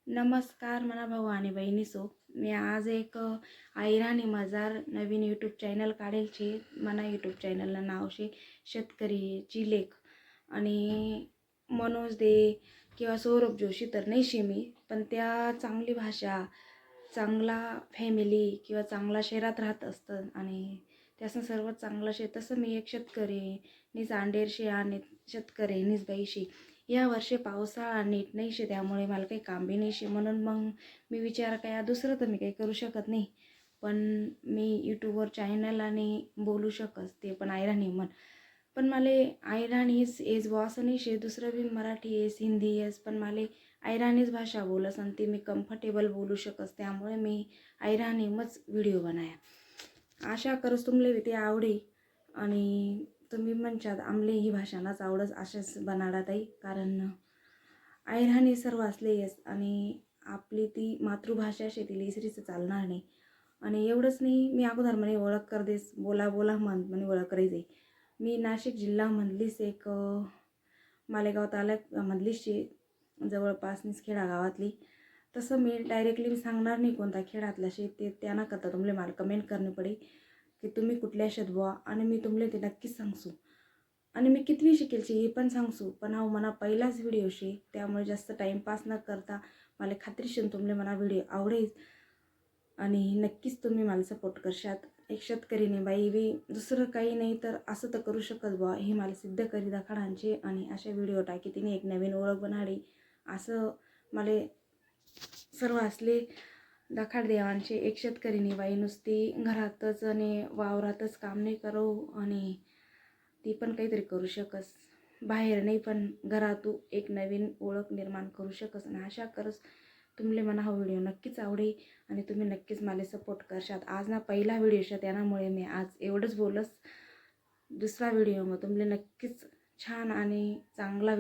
नमस्कार म्हणा भाऊ आणि बहिणीसो. मी आज एक ऐराणी मजार नवीन यूट्यूब चॅनल काढेल छे. मना यूट्यूब चॅनलनं नाव शे शेतकरीची लेख. आणि मनोज दे किंवा सौरभ जोशी तर नाही शे मी, पण त्या चांगली भाषा, चांगला फॅमिली किंवा चांगला शहरात राहत असतं आणि त्याचं सर्वात चांगलं शे. तसं मी एक शेतकरी नीच अंडेर शे आणि शेतकरी नीच बाई शे. या वर्षी पावसाळा नीट नाही शे, त्यामुळे मला काही काम बी नाही शे. म्हणून मग मी विचार काय दुसरं तर मी काही करू शकत नाही, पण मी यूट्यूबवर चॅनल आणि बोलू शकस ते पण ऐराणी म्हण. पण मला ऐराणीच येस बुवा असं नाही शे. दुसरं बी मराठी येस, हिंदी येस, पण मला ऐराणीच भाषा बोलस आणि ती मी कम्फर्टेबल बोलू शकस. त्यामुळे मी ऐराणीमच व्हिडिओ बनाया. आशा करस तुमले ते आवडे आणि तुम्ही म्हणशात आमले ही भाषानाच आवडस अशाच बनाडात आहे. कारण ऐराणी सर्व असले येस आणि आपली ती मातृभाषा शे, ती इसरीचं चालणार नाही. आणि एवढंच नाही, मी अगोदर म्हणे ओळख कर देस, बोला बोला म्हणे ओळख करायची. मी नाशिक जिल्ह्यामधलीच एक मालेगाव तालुक्यामधलीच शे, जवळपास खेडा गावातली. तसं मी डायरेक्टली सांगणार नाही कोणता खेळातला शे ते. त्यांना करता तुम्हाला मला कमेंट करणे पडे की तुम्ही कुठल्या शेत बुवा, आणि मी तुमले ते नक्कीच सांगसू. आणि मी कितवी शिकेलची हे पण सांगसू. पण हा मला पहिलाच व्हिडिओ शे, त्यामुळे जास्त टाईमपास न करता मला खात्रीशीर तुमले मला व्हिडिओ आवडेल आणि नक्कीच तुम्ही मला सपोर्ट करशात. एक शेतकरीने बाई बी दुसरं काही नाही तर असं तर करू शकत बुवा, हे मला सिद्ध करी दाखडांचे. आणि अशा व्हिडिओ टाकी तिने एक नवीन ओळख बनाडी असं मला सर्व असले दाखाड देवांचे. एक शेतकरीने बाई नुसती घरातच आणि वावरातच काम नाही करो आणि ती पण काहीतरी करू शकस, बाहेर नाही पण घरातू एक नवीन ओळख निर्माण करू शकस. आणि आशा करस तुमले मला हा व्हिडिओ नक्कीच आवडे आणि तुम्ही नक्कीच मला सपोर्ट करशात. आज ना पहिला व्हिडिओ शे, त्यामुळे मी आज एवढंच बोलस. दुसरा व्हिडिओ मग तुमले नक्कीच छान आणि चांगला